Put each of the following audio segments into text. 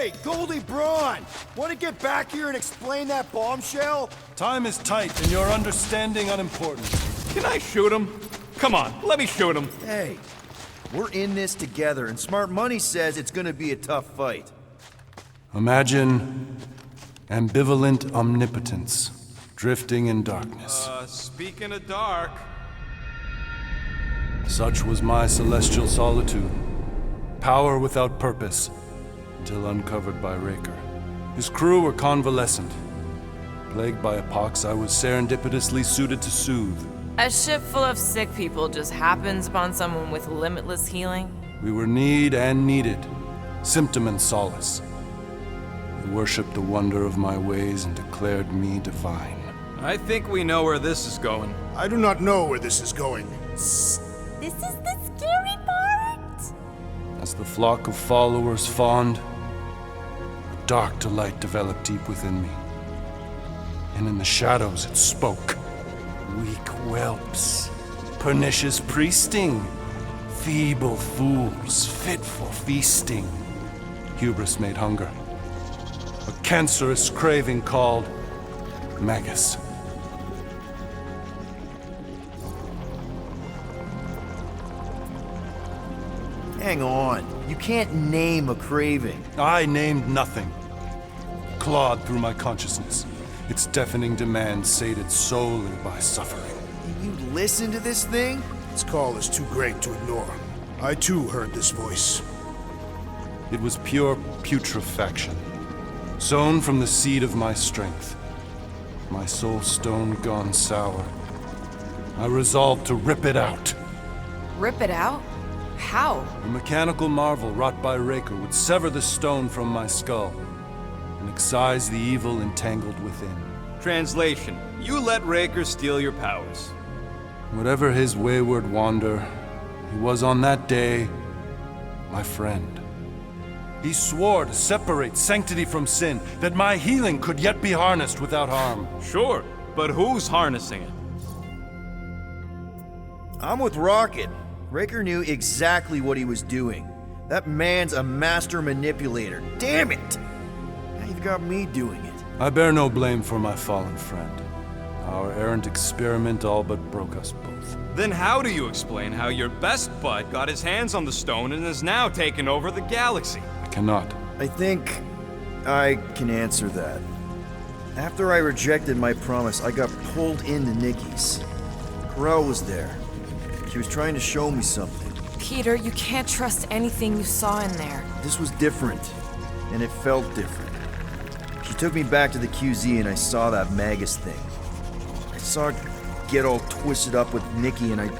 Hey, Goldie Braun! Want to get back here and explain that bombshell? Time is tight and your understanding unimportant. Can I shoot him? Come on, let me shoot him. Hey, we're in this together, and Smart Money says it's gonna be a tough fight. Imagine ambivalent omnipotence, drifting in darkness. Speaking of dark... Such was my celestial solitude. Power without purpose, until uncovered by Raker. His crew were convalescent. Plagued by a pox, I was serendipitously suited to soothe. A ship full of sick people just happens upon someone with limitless healing? We were need and needed, symptom and solace. They worshipped the wonder of my ways and declared me divine. I think we know where this is going. I do not know where this is going. This is the scary part. As the flock of followers fawned, a dark delight developed deep within me. And in the shadows it spoke. Weak whelps, pernicious priesting, feeble fools fit for feasting. Hubris made hunger. A cancerous craving called Magus. Hang on. You can't name a craving. I named nothing. Clawed through my consciousness, its deafening demands sated solely by suffering. You listen to this thing? Its call is too great to ignore. I too heard this voice. It was pure putrefaction, sown from the seed of my strength. My soul stone gone sour. I resolved to rip it out. Rip it out? How? A mechanical marvel wrought by Raker would sever the stone from my skull and excise the evil entangled within. Translation: you let Raker steal your powers. Whatever his wayward wander, he was on that day my friend. He swore to separate sanctity from sin, that my healing could yet be harnessed without harm. Sure, but who's harnessing it? I'm with Rocket. Raker knew exactly what he was doing. That man's a master manipulator. Damn it! Now you've got me doing it. I bear no blame for my fallen friend. Our errant experiment all but broke us both. Then how do you explain how your best bud got his hands on the stone and has now taken over the galaxy? I cannot. I think I can answer that. After I rejected my promise, I got pulled into Nikki's. Corel was there. She was trying to show me something. Peter, you can't trust anything you saw in there. This was different, and it felt different. She took me back to the QZ and I saw that Magus thing. I saw it get all twisted up with Nikki and I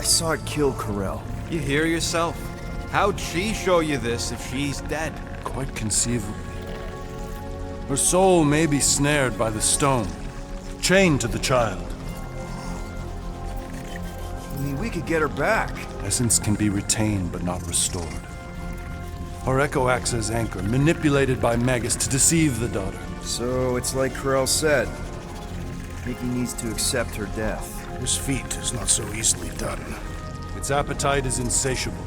saw it kill Corel. You hear yourself? How'd she show you this if she's dead? Quite conceivably. Her soul may be snared by the stone, chained to the child. I mean, we could get her back. Essence can be retained but not restored. Her echo acts as anchor, manipulated by Magus to deceive the daughter. So it's like Corel said. Nikki needs to accept her death. This feat is not so easily done. Its appetite is insatiable.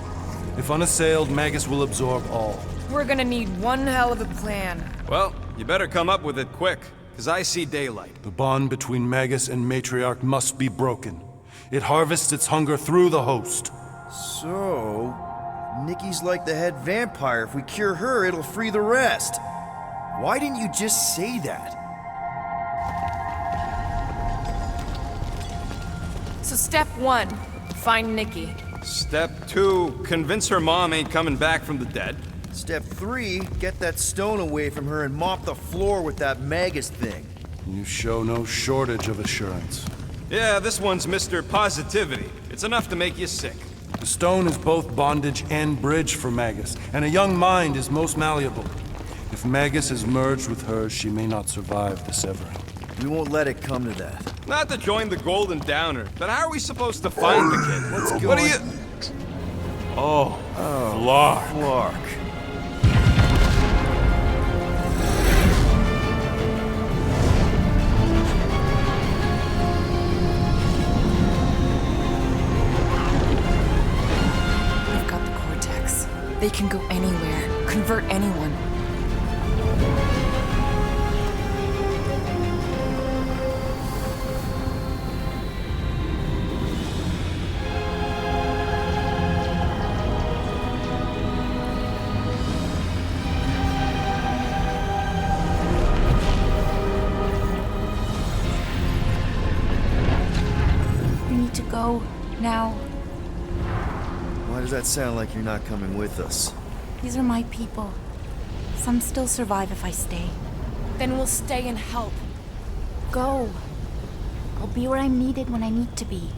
If unassailed, Magus will absorb all. We're gonna need one hell of a plan. Well, you better come up with it quick, because I see daylight. The bond between Magus and Matriarch must be broken. It harvests its hunger through the host. So, Nikki's like the head vampire. If we cure her, it'll free the rest. Why didn't you just say that? So step 1, find Nikki. Step 2, convince her mom ain't coming back from the dead. Step 3, get that stone away from her and mop the floor with that Magus thing. You show no shortage of assurance. Yeah, this one's Mr. Positivity. It's enough to make you sick. The stone is both bondage and bridge for Magus, and a young mind is most malleable. If Magus is merged with hers, she may not survive the severing. We won't let it come to that. Not to join the Golden Downer, but how are we supposed to find the kid? Let's go. What are you... Oh, Flark. Clark. We've got the cortex. They can go anywhere, convert anyone. We need to go now. Why does that sound like you're not coming with us? These are my people. Some still survive if I stay. Then we'll stay and help. Go. I'll be where I'm needed when I need to be.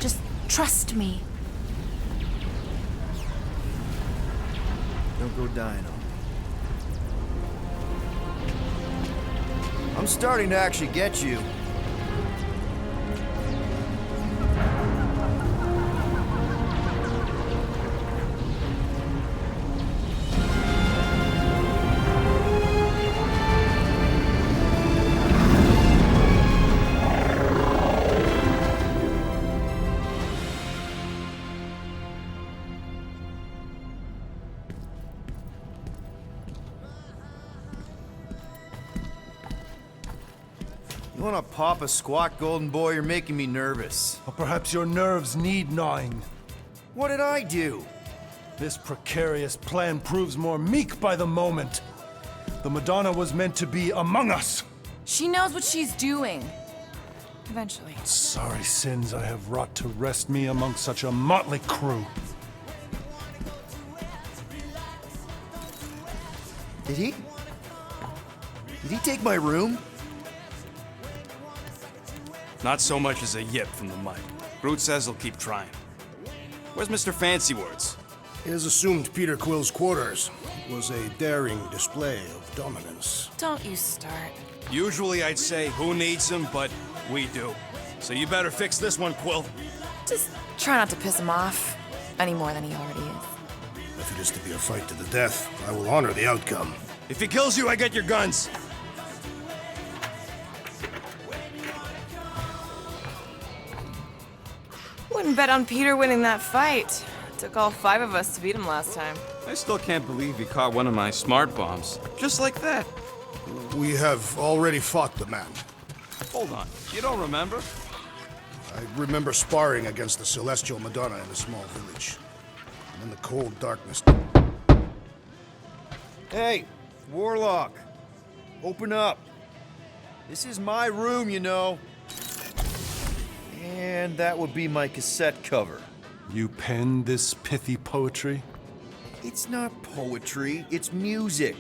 Just trust me. Don't go dying on me. I'm starting to actually get you. You wanna pop a squat, golden boy? You're making me nervous. Or perhaps your nerves need gnawing. What did I do? This precarious plan proves more meek by the moment. The Madonna was meant to be among us. She knows what she's doing. Eventually. Sorry sins I have wrought to rest me among such a motley crew. Did he take my room? Not so much as a yip from the mud. Groot says he'll keep trying. Where's Mr. Fancy Words? It is assumed Peter Quill's quarters was a daring display of dominance. Don't you start. Usually I'd say, who needs him, but we do. So you better fix this one, Quill. Just try not to piss him off any more than he already is. If it is to be a fight to the death, I will honor the outcome. If he kills you, I get your guns. Wouldn't bet on Peter winning that fight. Took all 5 of us to beat him last time. I still can't believe he caught one of my smart bombs. Just like that. We have already fought the man. Hold on, you don't remember? I remember sparring against the Celestial Madonna in a small village. And in the cold darkness. Hey, Warlock. Open up. This is my room, you know. And that would be my cassette cover. You penned this pithy poetry? It's not poetry, it's music.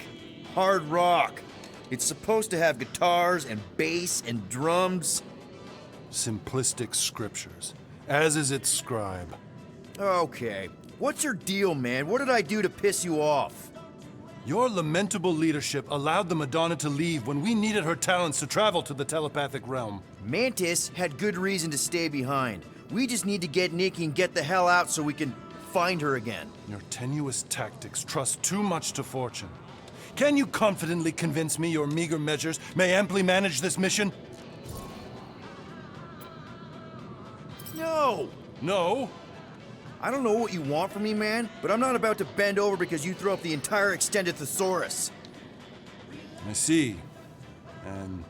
Hard rock. It's supposed to have guitars and bass and drums. Simplistic scriptures, as is its scribe. Okay. What's your deal, man? What did I do to piss you off? Your lamentable leadership allowed the Madonna to leave when we needed her talents to travel to the telepathic realm. Mantis had good reason to stay behind. We just need to get Nikki and get the hell out so we can find her again. Your tenuous tactics trust too much to fortune. Can you confidently convince me your meager measures may amply manage this mission? No! No? I don't know what you want from me, man, but I'm not about to bend over because you throw up the entire extended thesaurus. I see. An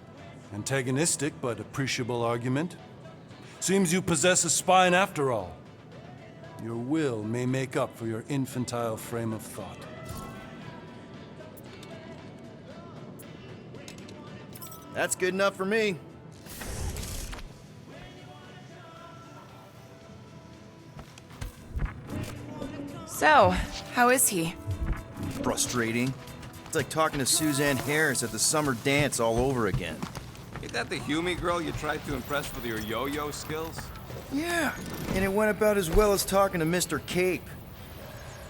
antagonistic but appreciable argument. Seems you possess a spine after all. Your will may make up for your infantile frame of thought. That's good enough for me. So, how is he? Frustrating. It's like talking to Suzanne Harris at the summer dance all over again. Ain't that the Hume girl you tried to impress with your yo-yo skills? Yeah, and it went about as well as talking to Mr. Cape.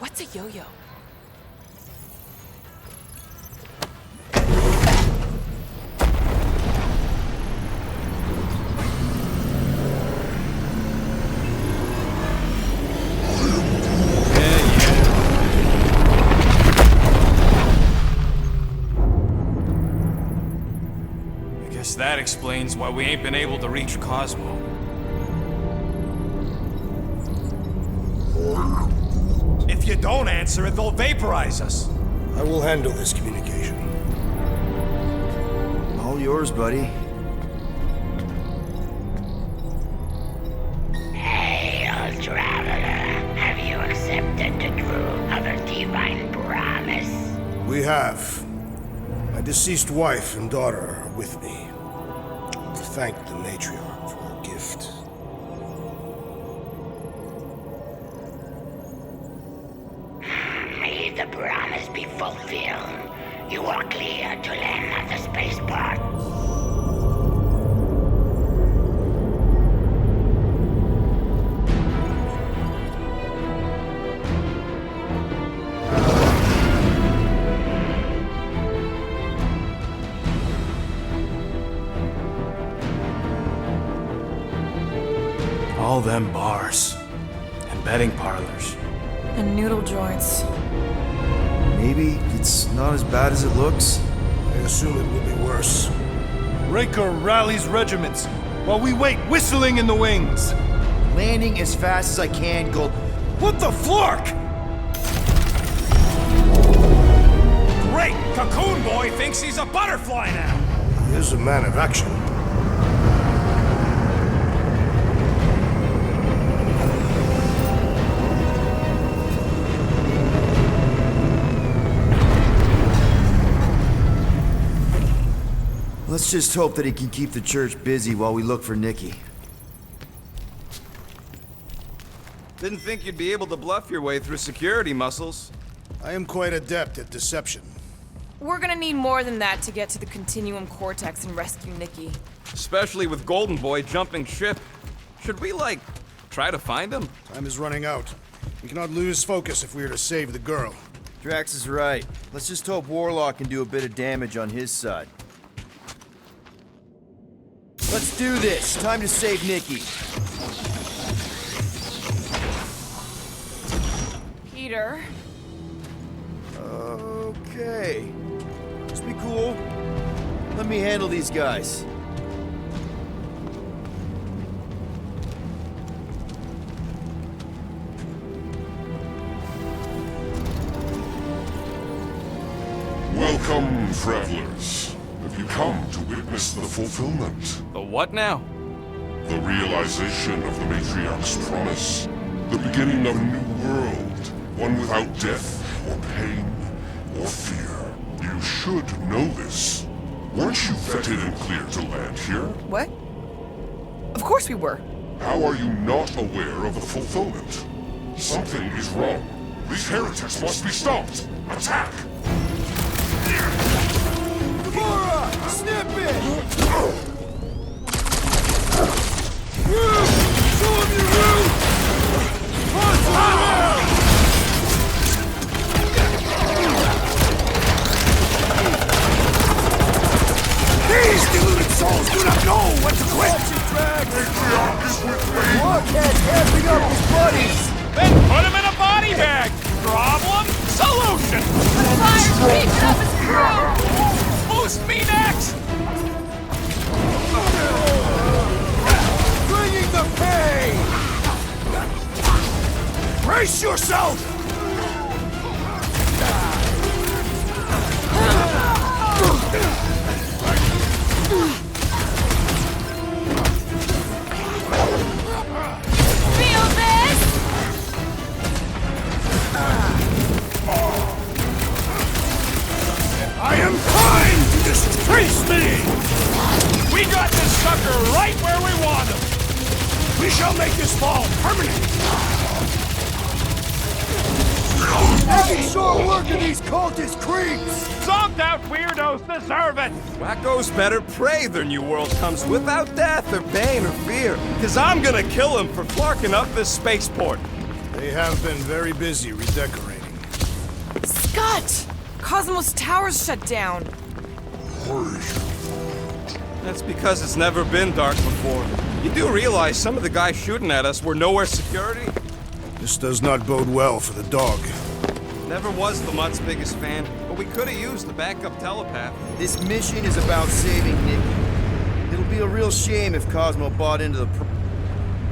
What's a yo-yo? That explains why we ain't been able to reach Cosmo. you don't answer it, they'll vaporize us. I will handle this communication. All yours, buddy. Hail, traveler. Have you accepted the truth of a divine promise? We have. My deceased wife and daughter are with me. Thank the matriarch for her gift. May the promise be fulfilled. You are clear to land at the spaceport. All them bars. And betting parlors. And noodle joints. Maybe it's not as bad as it looks. I assume it will be worse. Raker rallies regiments while we wait whistling in the wings. Landing as fast as I can, Gold. What the flark? Great! Cocoon Boy thinks he's a butterfly now! He is a man of action. Let's just hope that he can keep the church busy while we look for Nikki. Didn't think you'd be able to bluff your way through security muscles. I am quite adept at deception. We're gonna need more than that to get to the Continuum Cortex and rescue Nikki. Especially with Golden Boy jumping ship. Should we, like, try to find him? Time is running out. We cannot lose focus if we are to save the girl. Drax is right. Let's just hope Warlock can do a bit of damage on his side. Let's do this. Time to save Nikki. Peter? Okay. Just be cool. Let me handle these guys. Welcome, travelers. Have you come to witness the fulfillment? The what now? The realization of the Matriarch's promise. The beginning of a new world. One without death, or pain, or fear. You should know this. Weren't you vetted and cleared to land here? What? Of course we were. How are you not aware of the fulfillment? Something is wrong. These heretics must be stopped. Attack! Gamora! Snip it! Show him your root! These deluded souls do not know when to quit! Blockhead gassing up his buddies! Then put him in a body bag! Problem? Solution! Fire's beating up his crew! Boost me next! Bringing the pain! Brace yourself! Feel this? I am kind to disgrace me! We got this sucker right where we want him! We shall make this fall permanent! Making short work of these cultist creeps! Zonked out weirdos deserve it! Wackos better pray their new world comes without death or pain or fear, cause I'm gonna kill them for clarking up this spaceport. They have been very busy redecorating. Scott! Cosmos Tower's shut down. That's because it's never been dark before. You do realize some of the guys shooting at us were nowhere security? This does not bode well for the dog. Never was the Mutt's biggest fan, but we could have used the backup telepath. This mission is about saving Nikki. It'll be a real shame if Cosmo bought into the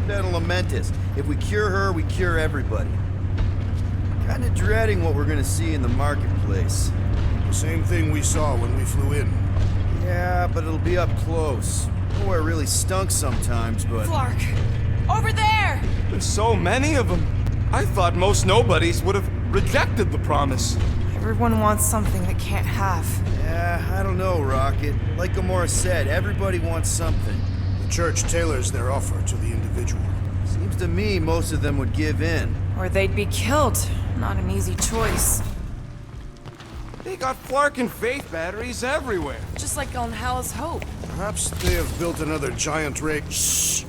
That'll lament us. If we cure her, we cure everybody. Kinda dreading what we're gonna see in the marketplace. The same thing we saw when we flew in. Yeah, but it'll be up close. Nowhere really stunk sometimes, but... Clark! Over there! There's so many of them. I thought most nobodies would have rejected the promise. Everyone wants something they can't have. Yeah, I don't know, Rocket. Like Gamora said, everybody wants something. The church tailors their offer to the individual. Seems to me most of them would give in. Or they'd be killed. Not an easy choice. They got Flark and Faith batteries everywhere. Just like on Hal's Hope. Perhaps they have built another giant rig. Shh!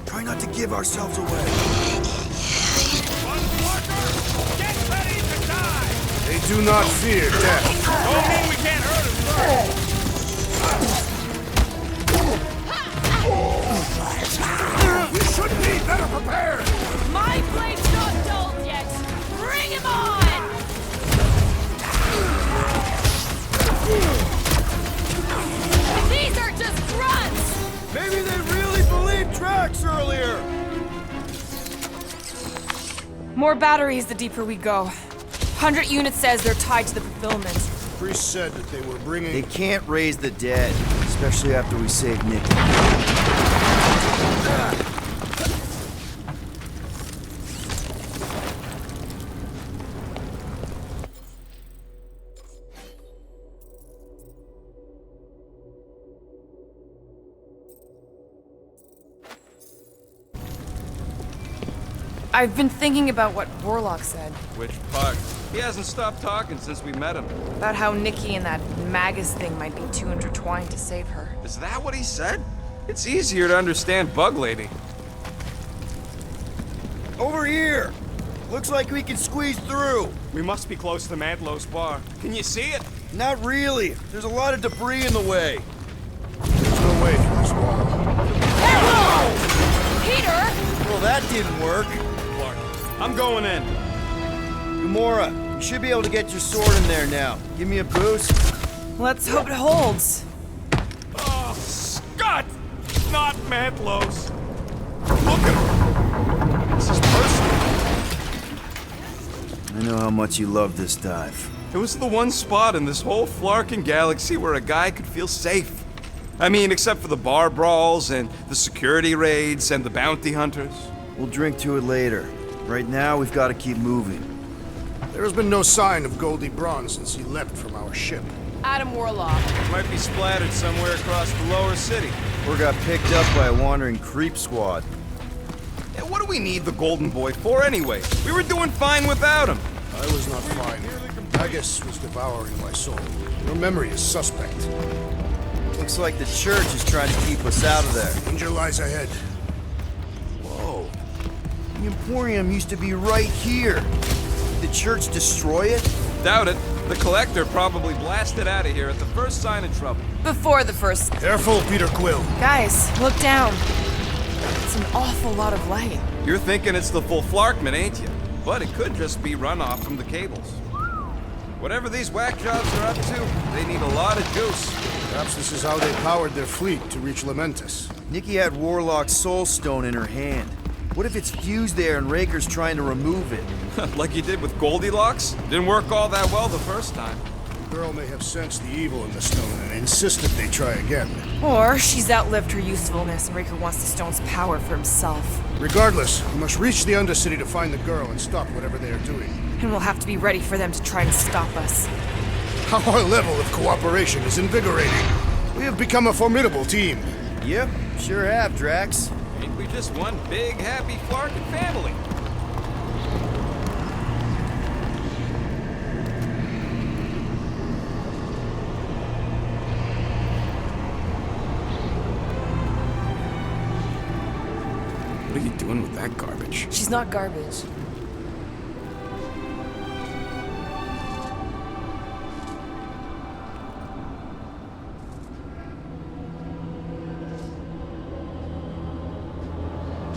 Try not to give ourselves away. One Flarker, get ready to die! They do not fear death. Don't mean we can't hurt them. We should be better prepared. My blade's not dulled yet! Bring him on! These are just grunts! Maybe they really believed Drax earlier! More batteries the deeper we go. 100 units says they're tied to the fulfillment. The priest said that they were bringing... They can't raise the dead, especially after we save Nikki. I've been thinking about what Warlock said. Which part? He hasn't stopped talking since we met him. About how Nikki and that Magus thing might be too intertwined to save her. Is that what he said? It's easier to understand Bug Lady. Over here! Looks like we can squeeze through. We must be close to Mantlo's bar. Can you see it? Not really. There's a lot of debris in the way. There's no way through this wall. Peter! Well, that didn't work. Clark, I'm going in. Gamora, you should be able to get your sword in there now. Give me a boost. Let's hope it holds. Oh, Scott! Not Mantlo's. Look at him. This is personal. I know how much you love this dive. It was the one spot in this whole Flarkin galaxy where a guy could feel safe. I mean, except for the bar brawls and the security raids and the bounty hunters. We'll drink to it later. Right now, we've got to keep moving. There has been no sign of Goldie Braun since he leapt from our ship. Adam Warlock. Might be splattered somewhere across the lower city. Or got picked up by a wandering creep squad. Yeah, what do we need the Golden Boy for anyway? We were doing fine without him. I was not fine. Magus was devouring my soul. Your memory is suspect. Looks like the church is trying to keep us out of there. Danger lies ahead. Whoa. The Emporium used to be right here. Did the church destroy it? Doubt it. The Collector probably blasted out of here at the first sign of trouble. Before the first... Careful, Peter Quill. Guys, look down. It's an awful lot of light. You're thinking it's the full Flarkman, ain't you? But it could just be runoff from the cables. Whatever these whack jobs are up to, they need a lot of juice. Perhaps this is how they powered their fleet to reach Lamentus. Nikki had Warlock's soul stone in her hand. What if it's fused there and Raker's trying to remove it? Like he did with Goldilocks? Didn't work all that well the first time. The girl may have sensed the evil in the stone and insisted they try again. Or she's outlived her usefulness and Raker wants the stone's power for himself. Regardless, we must reach the Undercity to find the girl and stop whatever they are doing. And we'll have to be ready for them to try and stop us. Our level of cooperation is invigorating. We have become a formidable team. Yep, sure have, Drax. Ain't we just one big, happy Flarkin family? What are you doing with that garbage? She's not garbage.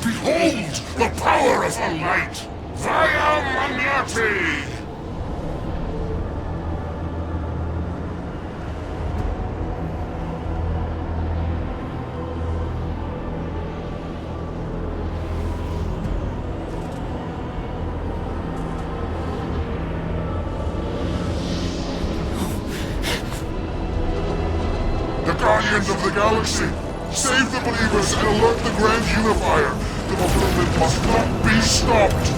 Behold the power of the light! Via Magnati! end of the galaxy. Save the believers and alert the Grand Unifier. The fulfillment must not be stopped.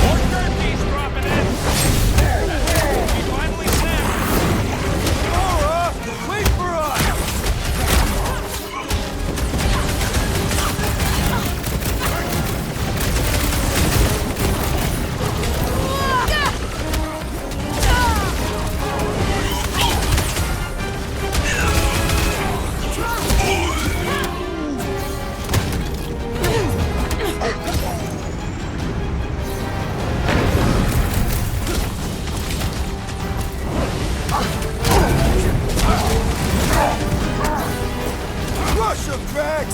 More turkeys dropping in. We finally snapped. Laura, wait for us. Crush 'em, Drax!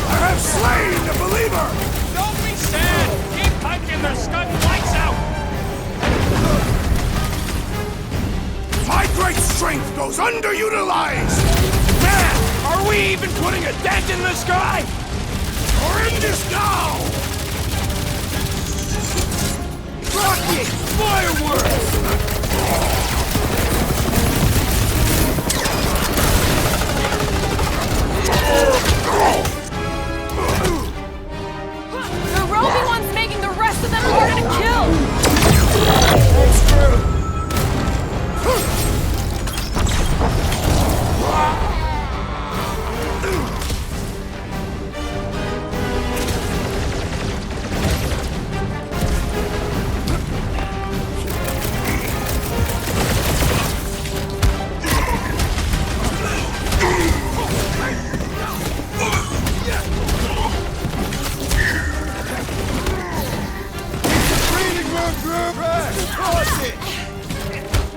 I have slain the believer! Don't be sad! Keep punching their scud lights out! My great strength goes underutilized! Man, are we even putting a dent in the sky? Or in this now? Rocket! Fireworks! The roving one's making the rest of them harder to kill! That's true.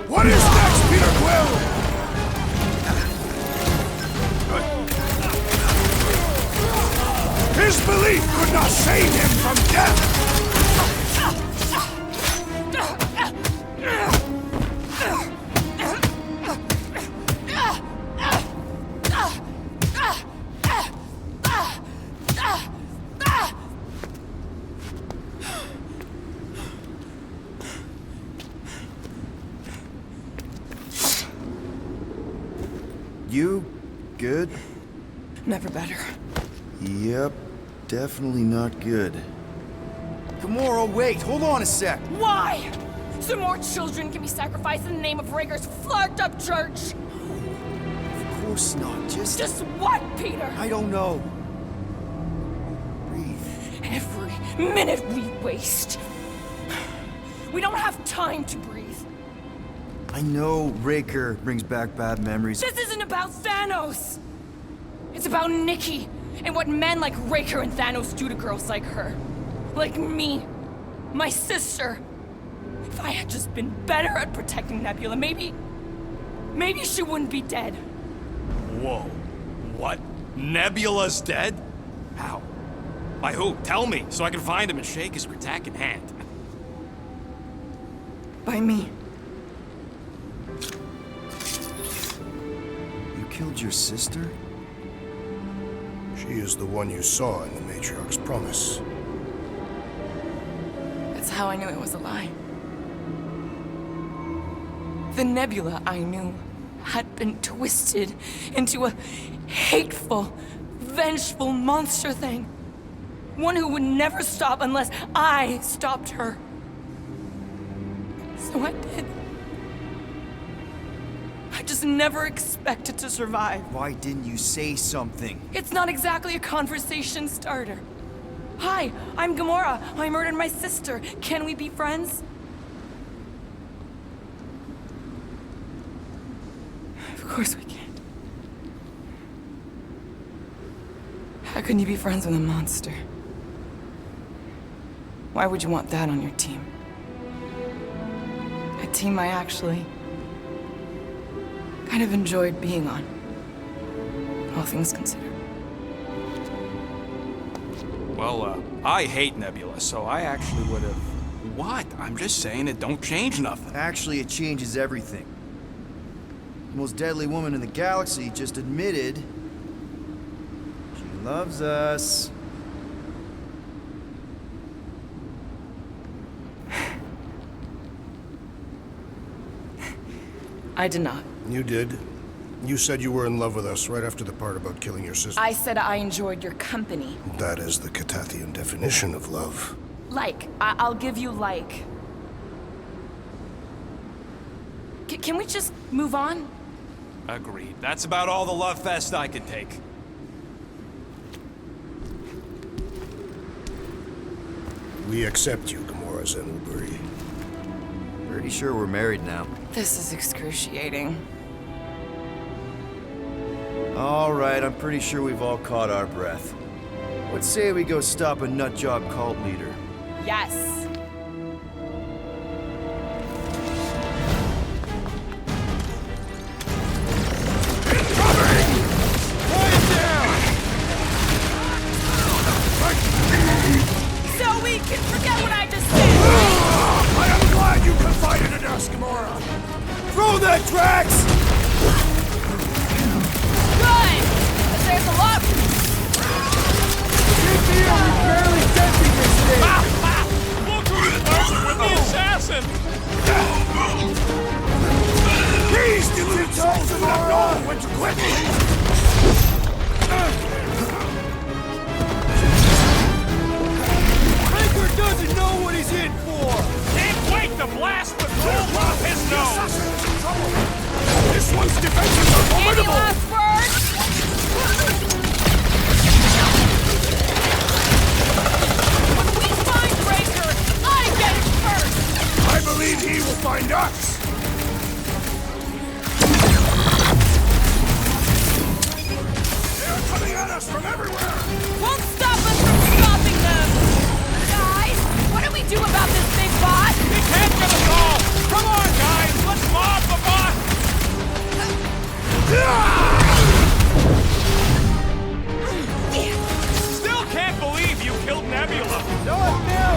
What is next, Peter Quill? His belief could not save him from death! You good? Never better. Yep, definitely not good. Gamora, wait, hold on a sec. Why? So more children can be sacrificed in the name of Raker's flarked up church? Of course not, Just what, Peter? I don't know. Breathe. Every minute we waste. We don't have time to breathe. I know Raker brings back bad memories. This isn't about Thanos! It's about Nikki, and what men like Raker and Thanos do to girls like her. Like me. My sister. If I had just been better at protecting Nebula, maybe she wouldn't be dead. Whoa. What? Nebula's dead? How? By who? Tell me, so I can find him and shake his Kratak in hand. By me. You killed your sister? She is the one you saw in the Matriarch's promise. That's how I knew it was a lie. The Nebula I knew had been twisted into a hateful, vengeful monster thing. One who would never stop unless I stopped her. So I did. I just never expected to survive. Why didn't you say something? It's not exactly a conversation starter. Hi, I'm Gamora. I murdered my sister. Can we be friends? Of course we can't. How can you be friends with a monster? Why would you want that on your team? A team I actually kind of enjoyed being on, all things considered. Well, I hate Nebula, so I actually would have... What? I'm just saying it don't change nothing. Actually, it changes everything. The most deadly woman in the galaxy just admitted she loves us. I did not. You did. You said you were in love with us right after the part about killing your sister. I said I enjoyed your company. That is the Catathian definition of love. Like. I'll give you like. Can we just move on? Agreed. That's about all the love fest I could take. We accept you, Gamora Zenuburi. Pretty sure we're married now. This is excruciating. All right, I'm pretty sure we've all caught our breath. Let's say we go stop a nutjob cult leader. Yes. So we can forget what I just said! I am glad you confided in us, Gamora! Throw that, Drax! Good! But there's a lot... barely sensing this thing! Look who's person with the assassin! These deluded souls would have known when to quit! Raker doesn't know what he's in for! Can't wait to blast the gold off his nose! This one's defenses are Any formidable! last words? When we find Raker, I get it first! I believe he will find us! They're coming at us from everywhere! Won't stop us from stopping them! Guys, what do we do about this big bot? He can't get us all! Come on, guys! Let's mob the bot! Still can't believe you killed Nebula! Not now,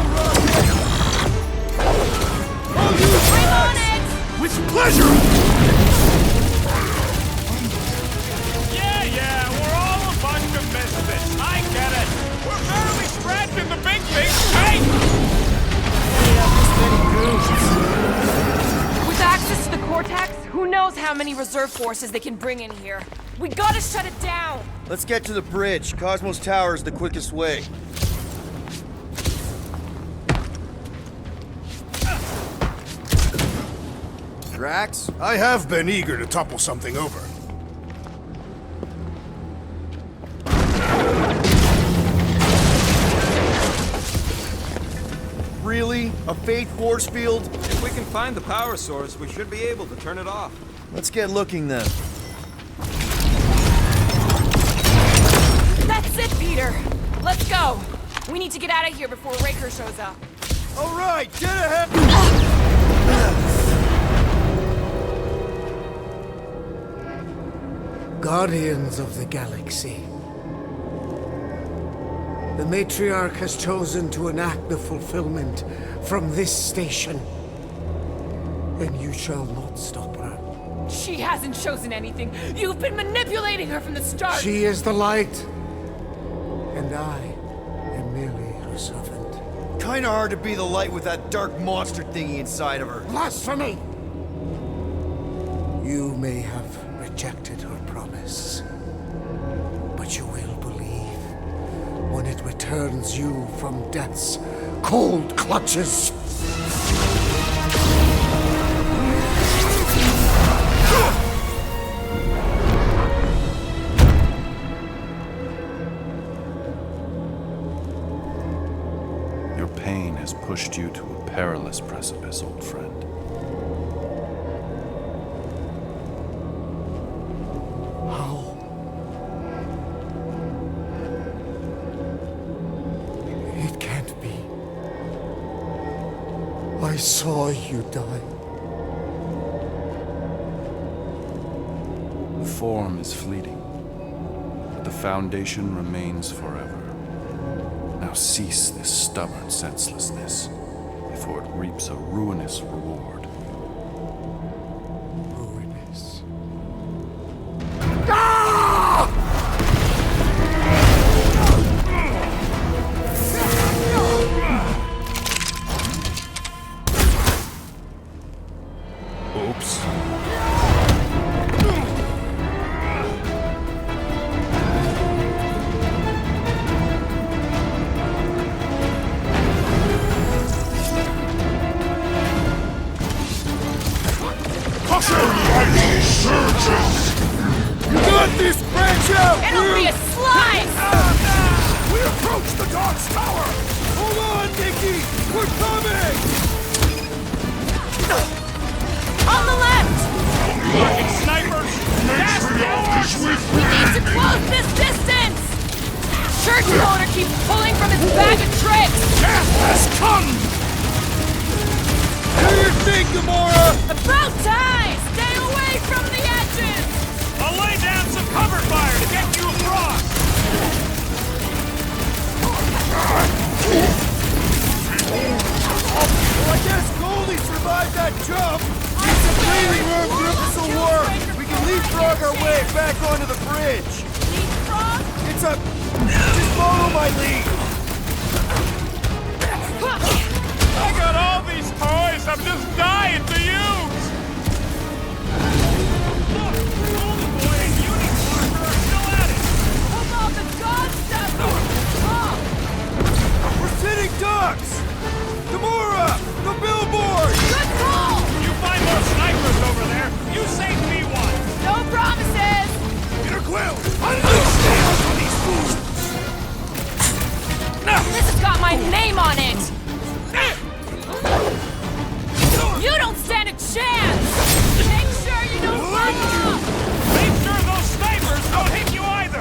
Bring on it! With pleasure! Yeah, we're all a bunch of misfits. I get it. We're barely scratching the big tight! With access to the Cortex, who knows how many reserve forces they can bring in here. We gotta shut it down! Let's get to the bridge. Cosmos Tower is the quickest way. Drax? I have been eager to topple something over. Really? A fake force field? If we can find the power source, we should be able to turn it off. Let's get looking then. That's it, Peter! Let's go! We need to get out of here before Raker shows up. All right, get ahead! Guardians of the Galaxy. The Matriarch has chosen to enact the fulfillment from this station. And you shall not stop her. She hasn't chosen anything. You've been manipulating her from the start. She is the light. And I am merely her servant. Kinda hard to be the light with that dark monster thingy inside of her. Blasphemy! You may have rejected her promise, but you will believe when it returns you from death's cold clutches. Your pain has pushed you to a perilous precipice, old friend. How? It can't be. I saw you die. The form is fleeting, but the foundation remains forever. Now cease this stubborn senselessness, before it reaps a ruinous reward. Ruinous. Oops. you slice! We approach the dog's tower! Hold on, Nikki! We're coming! On the left! Fucking snipers! Matriarch is with We need to close this distance! Church owner keeps pulling from his bag of tricks! Death has come! Do your thing, Gamora! About time! Stay away from the edges! I'll lay down some cover fire to get you across! Well, I guess Goldie survived that jump! It's a breathing room for this will work! We can leapfrog our way back onto the bridge! Leapfrog? It's a... Just follow my lead! I got all these toys I'm just dying to use! Look! Golden Boy and Unicorn are still at it! How about the God Stepper? We're sitting ducks! Gamora! The billboard! Good call! You find more snipers over there, you save me one! No promises! Peter Quill! Understand on these fools! This has got my name on it! You don't stand a chance! Make sure you don't fuck up! Make sure those snipers don't hit you either!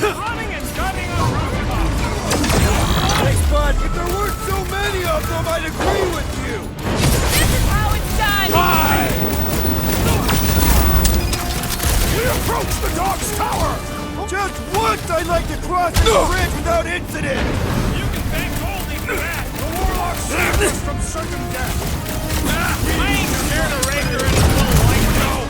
Running and gunning on rooftops! Thanks, bud. If there weren't so many of them, I'd agree with you! This is how it's done! Why? We approach the dog's tower! Just once I'd like to cross this bridge without incident! You can thank Goldie for that! The Warlock saved us from certain death! I ain't scared of Raker and his little white Joe!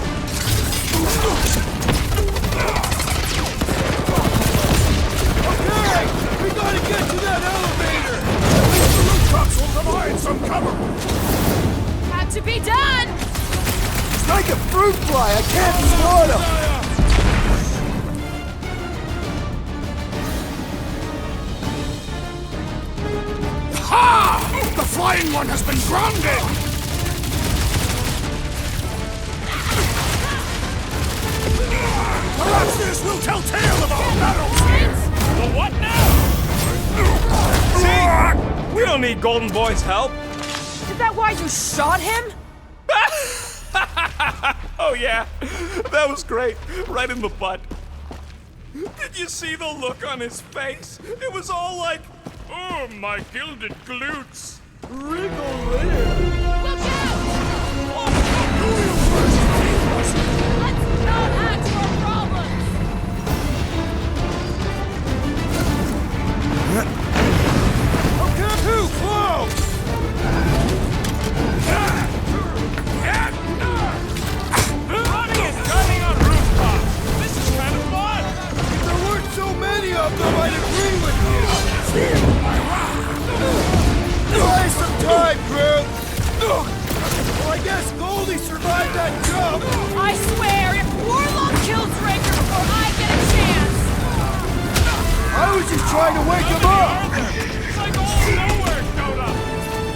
Okay! We gotta get to that elevator! At least the rooftops will provide some cover! Had to be done! It's like a fruit fly! I can't spot him! Ha! The flying one has been grounded! Perhaps this will tell tale of our battles here! The what now? See? We don't need Golden Boy's help! Is that why you shot him? Oh yeah, that was great. Right in the butt. Did you see the look on his face? It was all like, oh, my gilded glutes. Wriggle there! Look out! Oh, do you first, Let's not add to our problems! Okay, too close! Running and gunning on rooftops. This is kind of fun. If there weren't so many of them, I'd agree with you! Buy some time, Groot! Well, I guess Goldie survived that jump! I swear, if Warlock kills Raker before I get a chance! I was just trying to wake him up! It's like all nowhere showed up.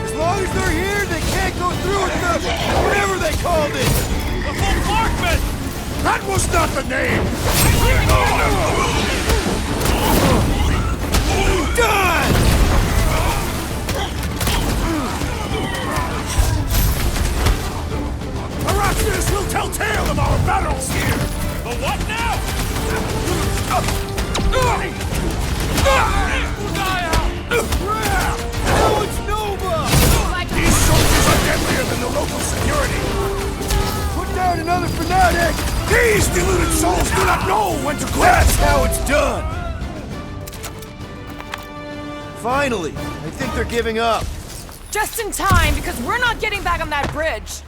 As long as they're here, they can't go through with the... whatever they called it! The bombardment! That was not the name! Done! Perhaps this will tell tale of our battles here! The what now? Now it's Nova! These soldiers are deadlier than the local security! Put down another fanatic! These deluded souls do not know when to quit! That's how it's done! Finally! I think they're giving up. Just in time, because we're not getting back on that bridge.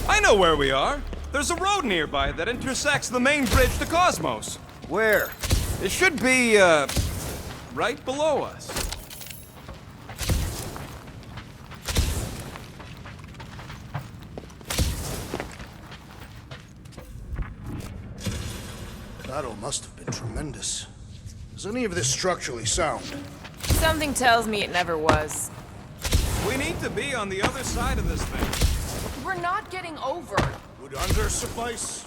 I know where we are. There's a road nearby that intersects the main bridge to Cosmos. Where? It should be, right below us. Battle must have been tremendous. Is any of this structurally sound? Something tells me it never was. We need to be on the other side of this thing. We're not getting over. Would under suffice?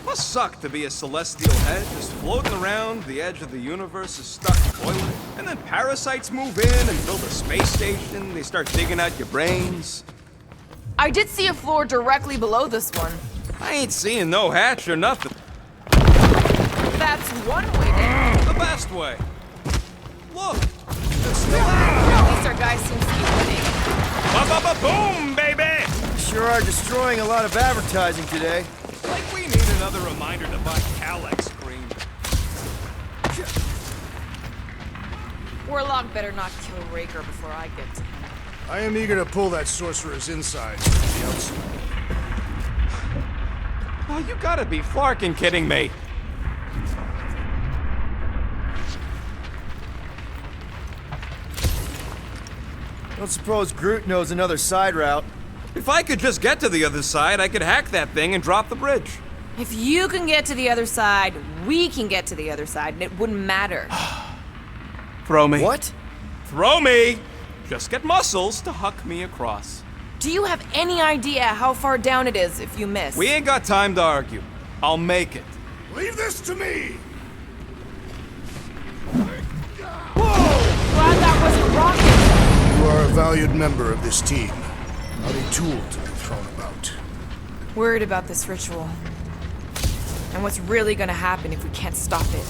Must suck to be a celestial head, just floating around the edge of the universe, a stuck toilet. And then parasites move in and build a space station. They start digging out your brains. I did see a floor directly below this one. I ain't seeing no hatch or nothing. That's one way to... The best way. Look. At least our guy seems to be winning. Ba-ba-ba-boom, baby! Sure are destroying a lot of advertising today. Like we need another reminder to buy Calex cream. Warlock better not kill Raker before I get to him. I am eager to pull that sorcerer's inside from the outside. Oh, you gotta be flarkin' kidding me. Don't suppose Groot knows another side route. If I could just get to the other side, I could hack that thing and drop the bridge. If you can get to the other side, we can get to the other side, and it wouldn't matter. Throw me. What? Throw me! Just get muscles to huck me across. Do you have any idea how far down it is if you miss? We ain't got time to argue. I'll make it. Leave this to me! Glad that wasn't rocket. You are a valued member of this team, not a tool to be thrown about. Worried about this ritual. And what's really gonna happen if we can't stop it.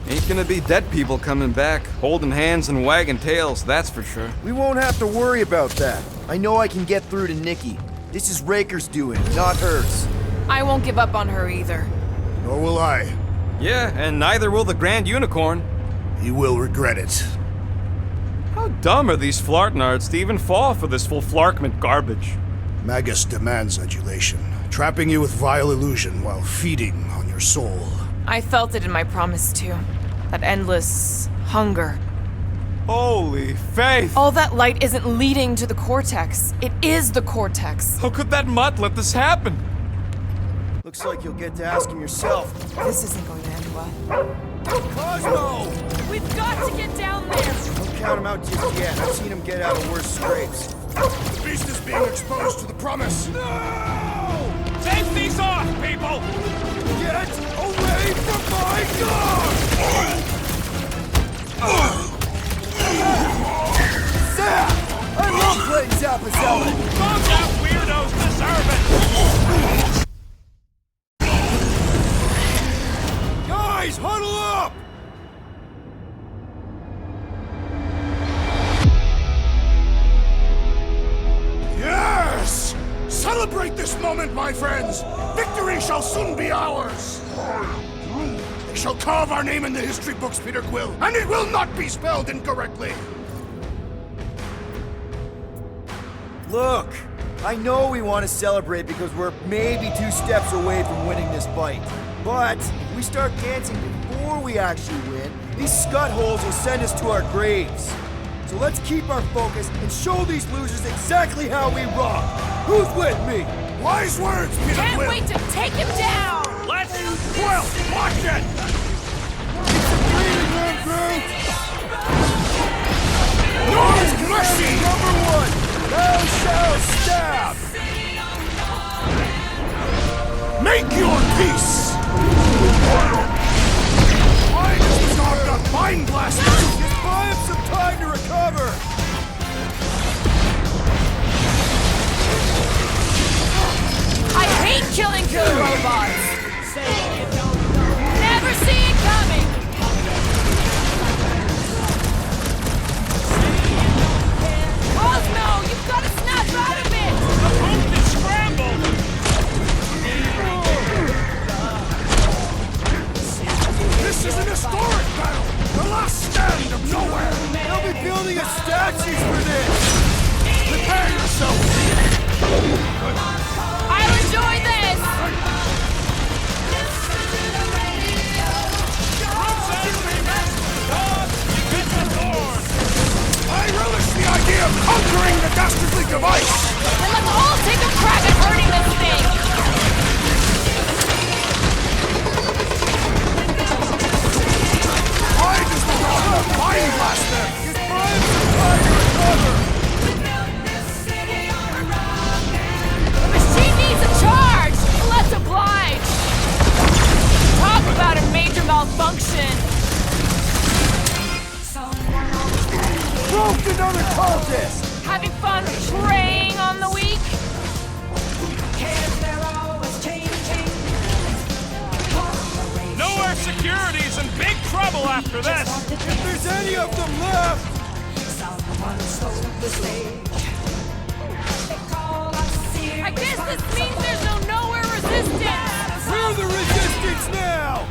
Ain't gonna be dead people coming back, holding hands and wagging tails, that's for sure. We won't have to worry about that. I know I can get through to Nikki. This is Raker's doing, not hers. I won't give up on her either. Nor will I. Yeah, and neither will the Grand Unicorn. You will regret it. How dumb are these flartnards to even fall for this full flarkment garbage? Magus demands adulation, trapping you with vile illusion while feeding on your soul. I felt it in my promise too. That endless hunger. Holy faith! All that light isn't leading to the cortex. It is the cortex. How could that mutt let this happen? Looks like you'll get to ask him yourself. This isn't going to end well. Cosmo! We've got to get down there! Don't count him out just yet. I've seen him get out of worse scrapes. The beast is being exposed to the promise. No! Take these off, people! Get away from my gun! Zap! I love playing Zappazella! Those out weirdos deserve it! Guys, huddle up! Yes! Celebrate this moment, my friends! Victory shall soon be ours! They shall carve our name in the history books, Peter Quill, and it will not be spelled incorrectly! Look, I know we want to celebrate because we're maybe 2 steps away from winning this fight. But if we start dancing before we actually win, these scutholes will send us to our graves. So let's keep our focus and show these losers exactly how we rock. Who's with me? Wise words, Peter Can't Quill! wait to take him down! Let's... Quill, watch it! North mercy! Number 1, thou shalt stab! Make your peace! Why does the dog not mind blaster? Just buy him some time to recover! I hate killing killer robots! Never see it coming! Cosmo, you've got to snap out of it! The boat is scrambled! This is an historic battle! The last stand of nowhere! They'll be building a statues for this! Prepare yourself! I'll enjoy this! I relish the idea of conquering the dastardly device! Then let's all take a crack at hurting this thing! Why does the dog not mind blaster? Just buy him some time to recover! for this! If there's any of them left! I guess this means there's no nowhere resistance! We're the resistance now!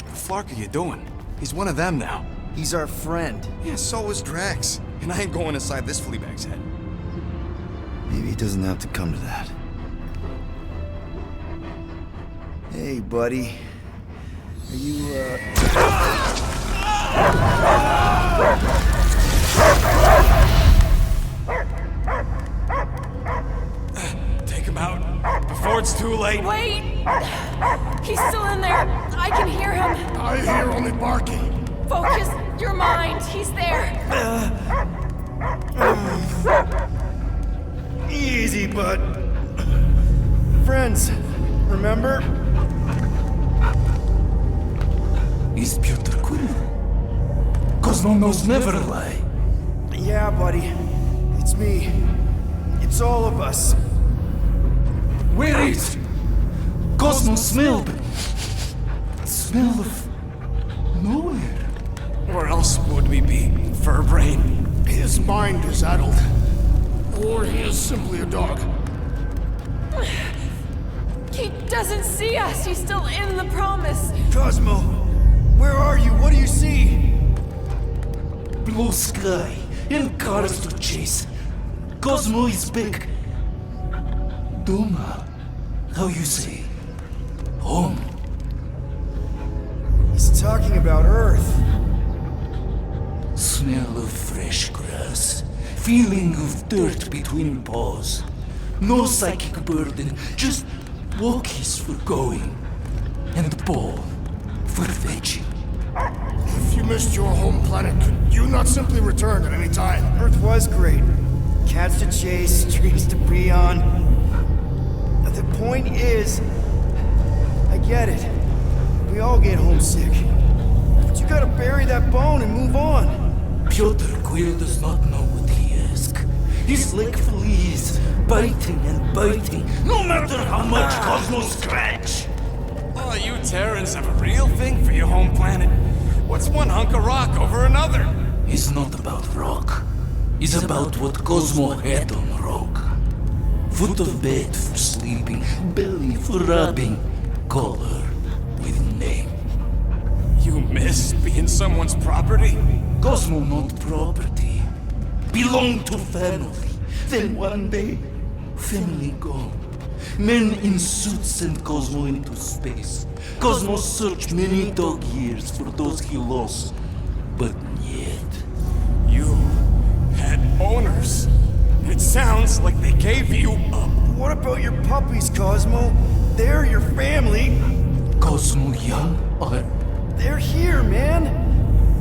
What the fuck are you doing? He's one of them now. He's our friend. Yeah, so is Drax. And I ain't going inside this flea bag's head. Maybe it doesn't have to come to that. Hey, buddy. Are you, Take him out before it's too late. Wait! He's still in there. I can hear him. I hear only barking. Focus your mind. He's there. Easy, bud. Friends, remember? Is Peter Quill? Cosmo knows never lie. Yeah, buddy. It's me. It's all of us. Where is Cosmo smelled? Smell of nowhere. Where else would we be, Furbrain? His mind is addled. Or he is simply a dog. He doesn't see us. He's still in the promise. Cosmo, where are you? What do you see? Blue sky and cars to chase. Cosmo is back. Doma, how you say? Home. He's talking about Earth. Smell of fresh grass. Feeling of dirt between paws. No psychic burden, just walkies for going. And ball for fetching. If you missed your home planet, could you not simply return at any time? Earth was great. Cats to chase, streets to be on. The point is, I get it. We all get homesick. But you gotta bury that bone and move on. Peter Quill does not know what he asks. He's like fleas, biting and biting, no matter how much Cosmo scratch. Oh, you Terrans have a real thing for your home planet. What's one hunk of rock over another? It's not about rock. It's about what Cosmo had on rock. Foot of bed for sleeping, belly for rubbing, color with name. You miss being someone's property? Cosmo not property. Belong to family. Then one day, family gone. Men in suits sent Cosmo into space. Cosmo searched many dog years for those he lost. But yet... You had owners. It sounds like they gave you up. What about your puppies, Cosmo? They're your family. Cosmo young or... They're here, man.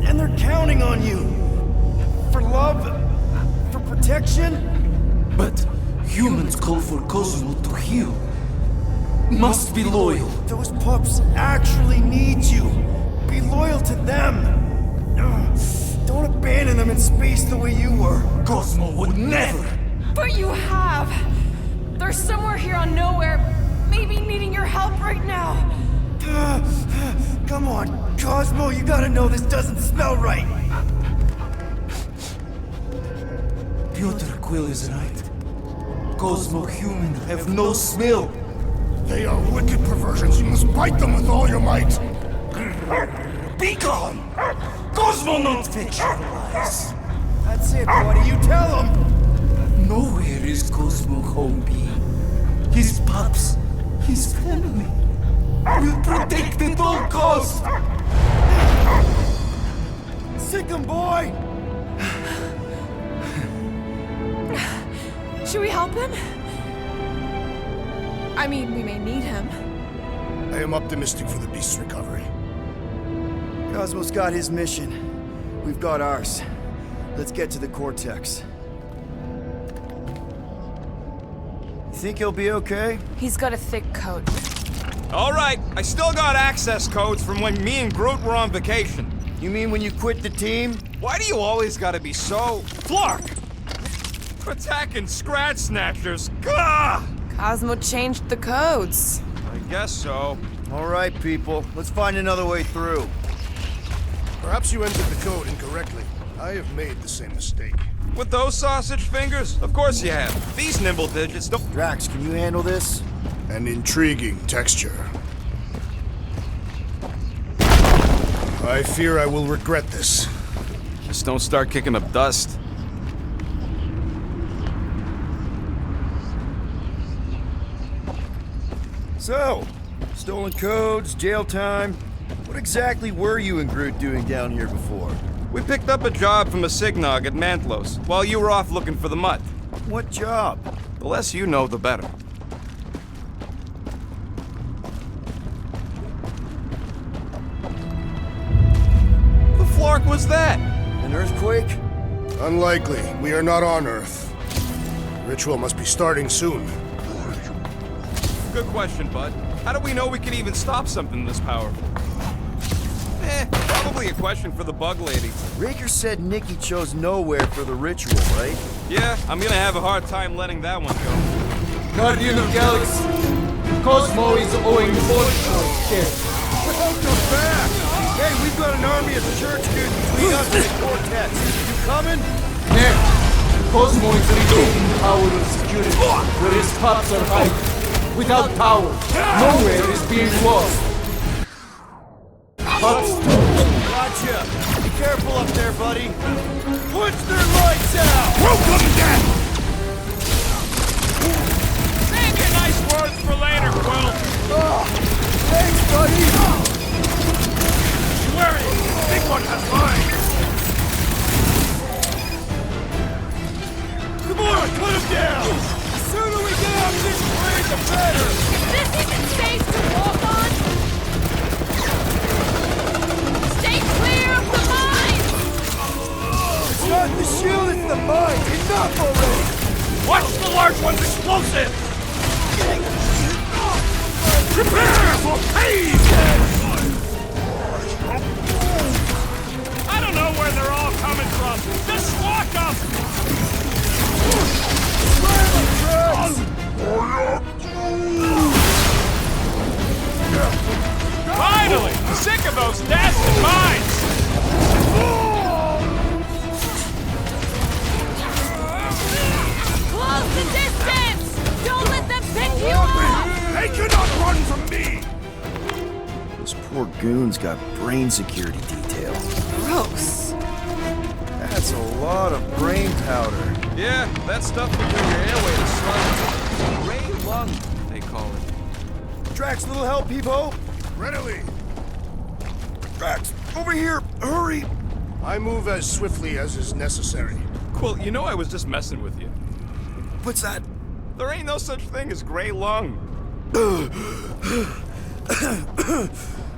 And they're counting on you. For love, for protection. But humans call for Cosmo to heal. Must be loyal. Those pups actually need you. Be loyal to them. Don't abandon them in space the way you were. Cosmo would never. But you have. They're somewhere here on nowhere, maybe needing your help right now. Come on, Cosmo, you gotta know this doesn't smell right. Peter Quill is right. Cosmo human have no smell. They are wicked perversions. You must bite them with all your might. Be gone! Cosmo not fetch your lies. That's it, buddy. You tell him. Nowhere is Cosmo home be. His pups, his family, will protect at all costs. Sick 'em, boy. Should we help him? I mean, we may need him. I am optimistic for the beast's recovery. Cosmo's got his mission. We've got ours. Let's get to the Cortex. You think he'll be okay? He's got a thick coat. All right, I still got access codes from when me and Groot were on vacation. You mean when you quit the team? Why do you always gotta be so... Flark! Attacking Scratch Snatchers! Gah! Cosmo changed the codes. I guess so. All right, people. Let's find another way through. Perhaps you entered the code incorrectly. I have made the same mistake. With those sausage fingers? Of course you have. These nimble digits don't... Drax, can you handle this? An intriguing texture. I fear I will regret this. Just don't start kicking up dust. So, stolen codes, jail time. What exactly were you and Groot doing down here before? We picked up a job from a Signog at Mantlos, while you were off looking for the mutt. What job? The less you know, the better. The flark was that? An earthquake? Unlikely. We are not on Earth. The ritual must be starting soon. Good question, bud. How do we know we can even stop something this powerful? Probably a question for the bug lady. Raker said Nikki chose nowhere for the ritual, right? Yeah, I'm gonna have a hard time letting that one go. Guardian of Galaxy, Cosmo is owing fortune care. Welcome back! Hey, we've got an army of church dudes between us and the Cortex. You coming? Nick, Cosmo is retaining the power of security, where his pups are hiding. Without power, nowhere is being lost. Gotcha! Be careful up there, buddy! Punch their lights out! Welcome, Death! Save your nice words for later, Quill. Oh, thanks, buddy! Where are you? The big one has mine! Come on, cut him down! The sooner we get out of this place, the better! This isn't safe to walk on! Stay clear of the mines! It's not the shield, it's the mine! Enough already! Watch the large one's explosive! Prepare for pain! I don't know where they're all coming from. Just walk them! Finally! Sick of those dastard mines! Close the distance! Don't let them pick you off! They cannot run from me! Those poor goons got brain security detail. Gross. That's a lot of brain powder. Yeah, that stuff will do your airway to swell. Gray lung, they call it. Drax, little help, Peepo? Readily! Drax, over here! Hurry! I move as swiftly as is necessary. Quill, you know I was just messing with you. What's that? There ain't no such thing as gray lung.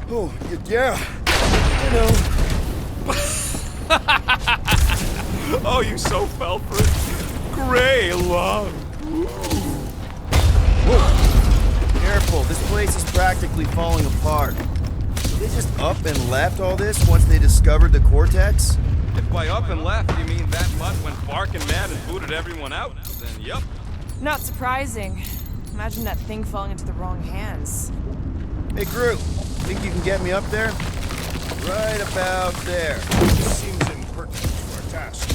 Oh, yeah. I know. Oh, you so fell for it. Gray lung. Whoa. Careful, this place is practically falling apart. Did they just up and left all this once they discovered the Cortex? If by up and left you mean that mutt went barking mad and booted everyone out, then yup. Not surprising. Imagine that thing falling into the wrong hands. Hey, Groot, think you can get me up there? Right about there. This seems impertinent to our task.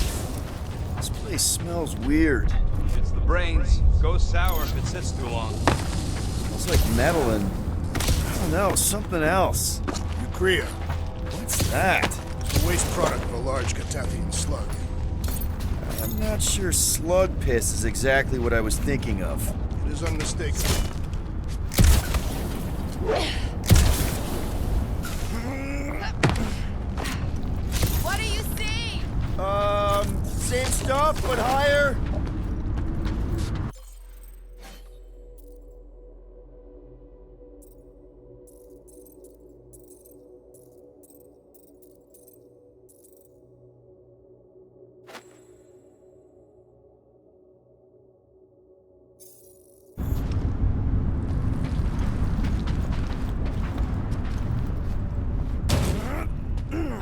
This place smells weird. It's the brains. Goes sour if it sits too long. Smells like metal and... I don't know, something else. Ucrea. What's that? It's the waste product of a large Catathian slug. I'm not sure slug piss is exactly what I was thinking of. It is unmistakable. What do you see? Same stuff, but higher?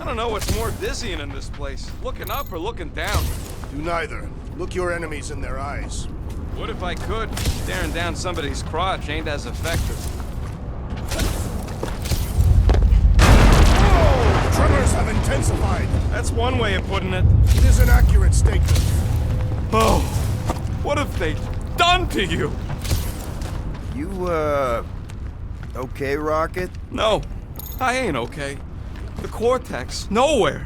I don't know what's more dizzying in this place, looking up or looking down. Do neither. Look your enemies in their eyes. What if I could? Staring down somebody's crotch ain't as effective. Oh! Tremors have intensified. That's one way of putting it. It is an accurate statement. Oh, what have they done to you? You, okay, Rocket? No, I ain't okay. The Cortex, nowhere.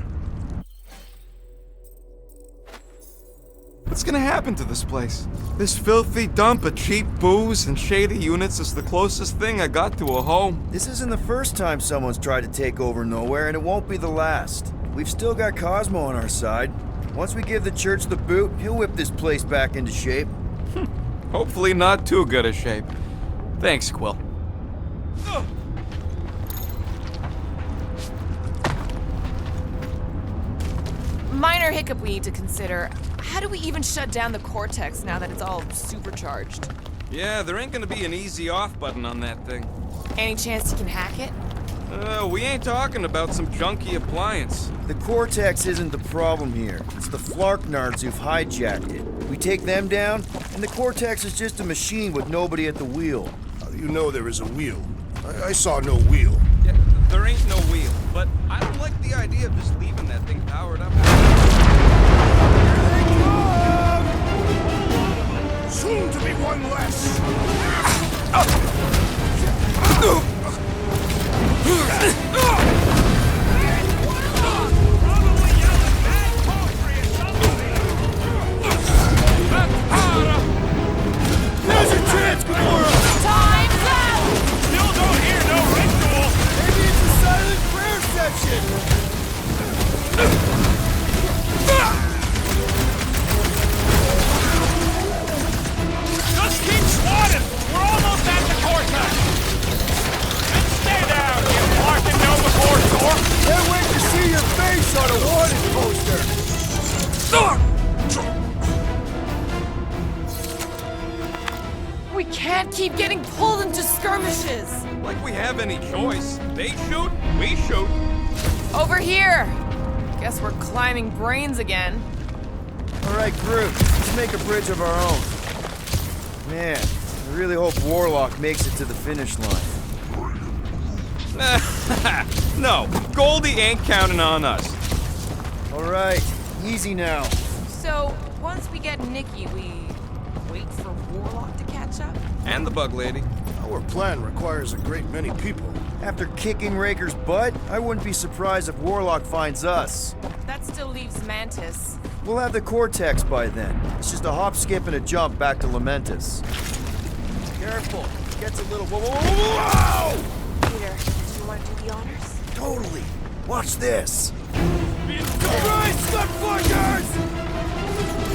What's gonna happen to this place? This filthy dump of cheap booze and shady units is the closest thing I got to a home. This isn't the first time someone's tried to take over Nowhere, and it won't be the last. We've still got Cosmo on our side. Once we give the church the boot, he'll whip this place back into shape. Hopefully not too good a shape. Thanks, Quill. Minor hiccup we need to consider. How do we even shut down the Cortex now that it's all supercharged? Yeah, there ain't gonna be an easy off button on that thing. Any chance you can hack it? We ain't talking about some junky appliance. The Cortex isn't the problem here. It's the Flarknards who've hijacked it. We take them down, and the Cortex is just a machine with nobody at the wheel. How do you know there is a wheel? I saw no wheel. Yeah, there ain't no wheel, but I don't like the idea of just leaving that thing powered up. Soon to be one less. There's a chance, Gamora! Time's out! Still don't hear no ritual! Maybe it's a silent prayer section! Just keep swatting! We're almost at the Cortex! And stay down, you Larkin Nova Corps door! Can't wait to see your face on a wanted poster! We can't keep getting pulled into skirmishes! Like we have any choice. They shoot, we shoot. Over here! Guess we're climbing brains again. All right, Groot, let's make a bridge of our own. Man, I really hope Warlock makes it to the finish line. No, Goldie ain't counting on us. All right, easy now. So, once we get Nikki, we wait for Warlock to catch up? And the Bug Lady. Our plan requires a great many people. After kicking Raker's butt, I wouldn't be surprised if Warlock finds us. That still leaves Mantis. We'll have the Cortex by then. It's just a hop, skip, and a jump back to Lamentus. Careful, it gets a little... Whoa, whoa, whoa, whoa! Peter, do you want to do the honors? Totally. Watch this. Right, Stunfuckers!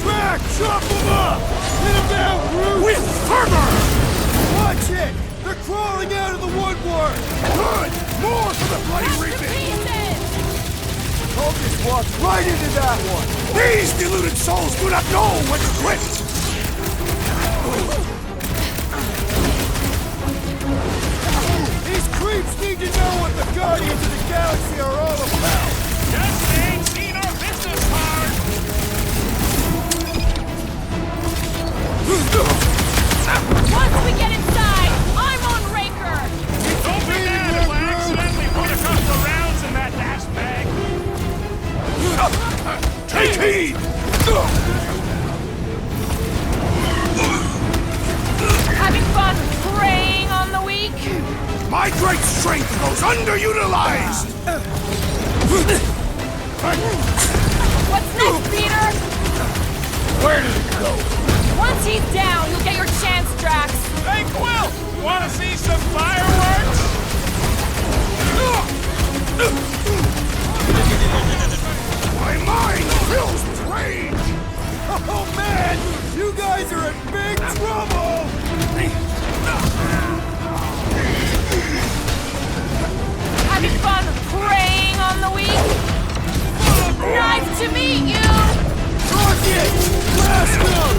Back, chop them up! Hit them down, Groot! With fervor! Watch it! They're crawling out of the woodwork! Good! More for the bloody reaping! Focus walked right into that one! These deluded souls do not know when to quit! These creeps need to know what the Guardians of the Galaxy are all about! Just ain't seen our business card! Once we get inside, I'm on Raker! Don't be mad if I accidentally put a couple of rounds in that last bag! Take heed! Having fun preying on the weak? My great strength goes underutilized! What's next, Peter? Where did it go? Once he's down, you'll get your chance, Drax. Hey, Quill! Wanna see some fireworks? My mind fills with rage! Oh man! You guys are in big trouble! Having fun preying on the weak? Nice to meet you! Rocket! Blast them!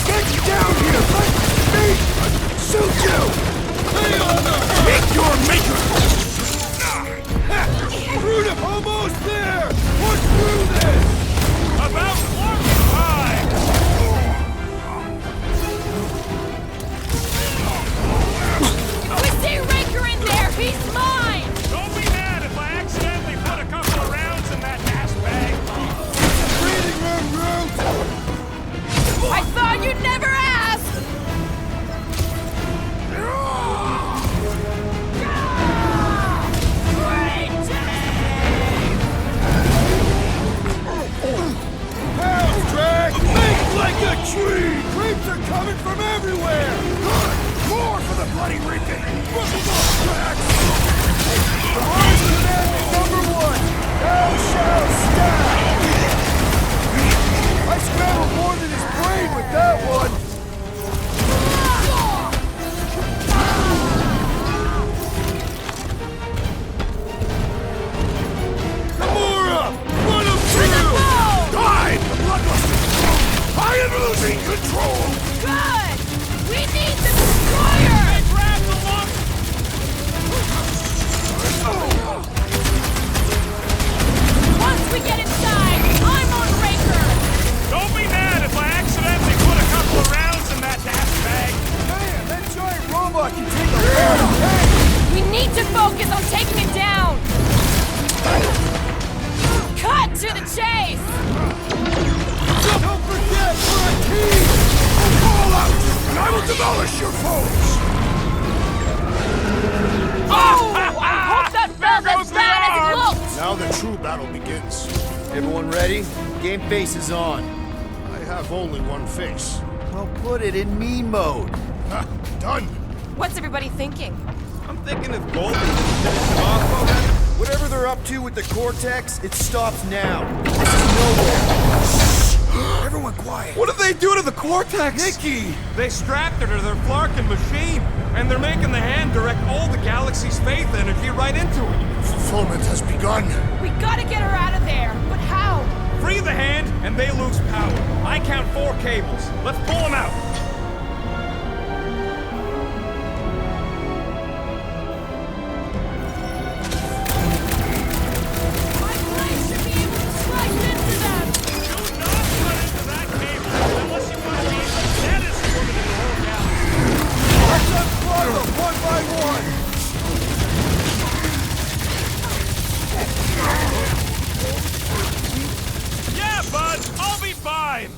Get down here! Let me bloody rigging! Thou shalt stab! I scrambled more than his brain with that one! Gamora! Run him through! Die! The bloodlust! I am losing control! Good! We need the destroyer! Hey, grab the lock! Once we get inside, I'm on Raker! Don't be mad if I accidentally put a couple of rounds in that dash bag. Man, that giant robot can take a lot of pain! We need to focus on taking it down! Cut to the chase! Don't forget, we're a team! Fall out, and I will demolish your foes! Oh! I hope that felt as bad as it looked! Now the true battle begins. Everyone ready? Game face is on. I have only one face. Well, put it in me mode. Done. What's everybody thinking? I'm thinking if Golden just finished him off already. Whatever they're up to with the Cortex, it stops now. This is nowhere. Everyone quiet. What did they do to the Cortex? Nikki! They strapped her to their Flarkin machine, and they're making the hand direct all the galaxy's faith energy right into it. Fulfillment has begun. We gotta get her out of there, but how? Free the hand, and they lose power. I count 4 cables. Let's pull them out. My blade should be able to slice into them! Do not run into that cable unless you want to be the deadest woman in the whole galaxy. Let's unplug them one by one! Yeah, bud, I'll be fine.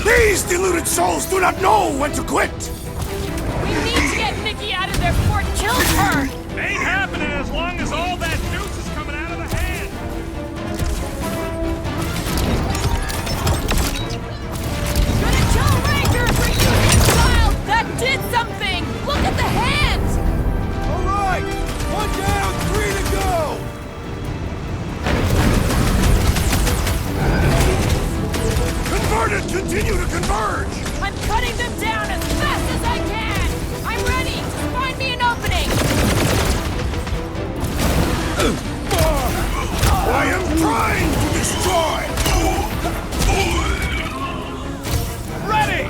These deluded souls do not know when to quit! We need to get Nikki out of there before it kills her! Ain't happening as long as all that juice is coming out of the hand. Gonna kill Ranger for using style! That did something! Look at the hand! All right! One down, 3 to go! Converted continue to converge! I'm cutting them down as fast as I can! I'm ready! Just find me an opening! I am trying to destroy! Ready!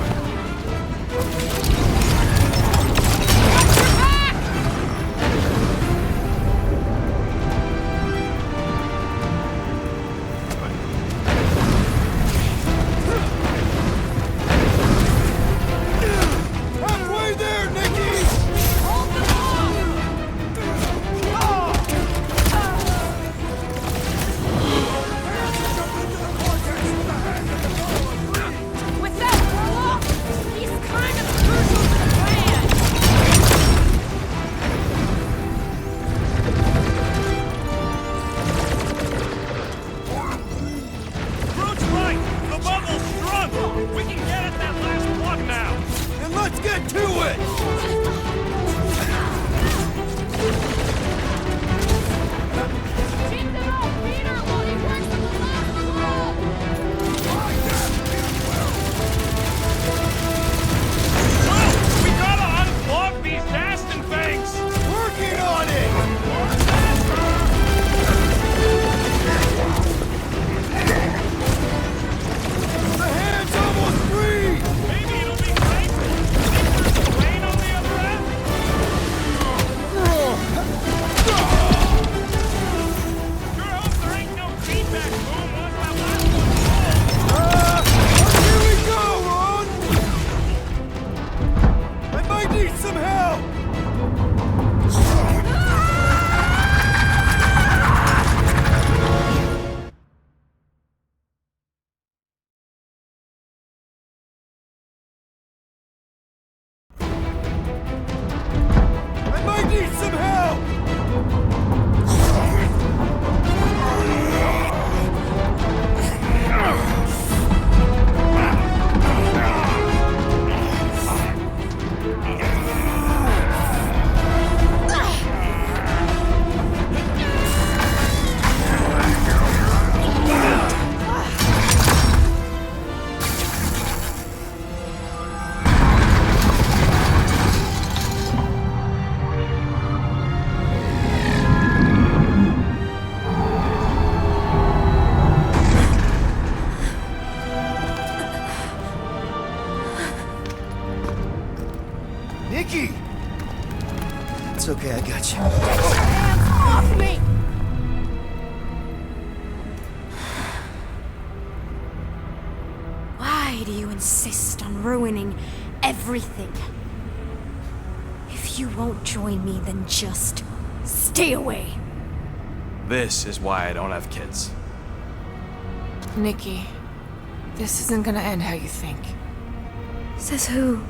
Watch your back! Halfway there, Nikki! Hold them off! With that warlock, he's kind of crucial to the plan! Groot's right. The bubble's shrunk. We can get at that last plug now. Then let's get to it! Keep them off Peter while he works on the last plug! Oh, we gotta unplug these Dastin things. Working on it! The hand's almost free! Maybe it'll be great. Victor's brain on Nikki! It's okay, I got you. Hands off me! Why do you insist on ruining everything? If you won't join me, then just stay away. This is why I don't have kids. Nikki, this isn't gonna end how you think. Says who?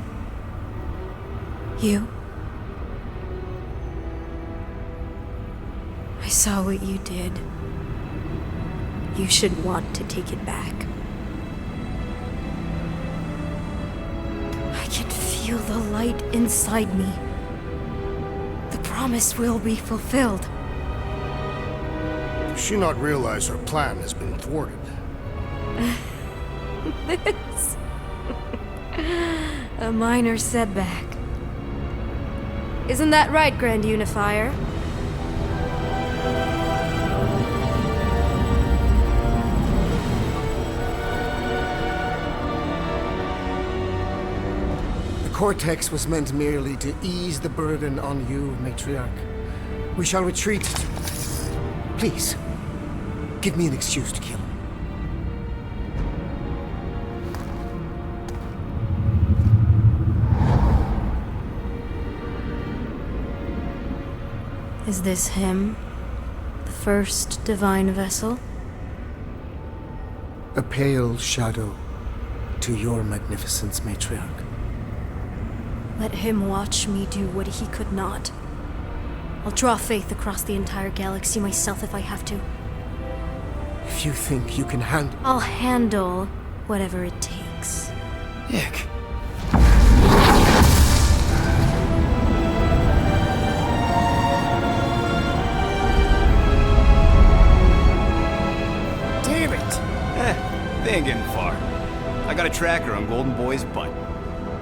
You? I saw what you did. You should want to take it back. I can feel the light inside me. The promise will be fulfilled. Does she not realize her plan has been thwarted? This... a minor setback. Isn't that right, Grand Unifier? The Cortex was meant merely to ease the burden on you, Matriarch. We shall retreat. Please, give me an excuse to kill him. Is this him? The first divine vessel? A pale shadow to your magnificence, Matriarch. Let him watch me do what he could not. I'll draw faith across the entire galaxy myself if I have to. If you think you can handle... I'll handle whatever it takes. Nick. Damn it! They ain't getting far. I got a tracker on Golden Boy's butt.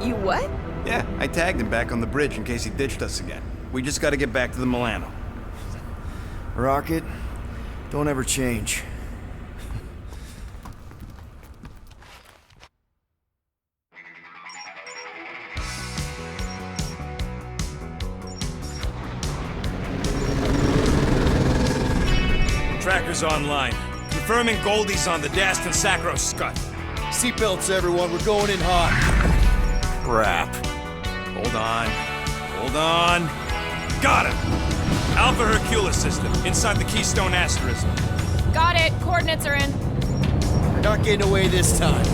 You what? Yeah, I tagged him back on the bridge in case he ditched us again. We just gotta get back to the Milano. Rocket, don't ever change. Tracker's online. Confirming Goldie's on the Dast and Sacro Scut. Seatbelts, everyone, we're going in hot. Crap. Hold on. Hold on. Got him! Alpha Hercules system, inside the Keystone Asterism. Got it. Coordinates are in. You're not getting away this time.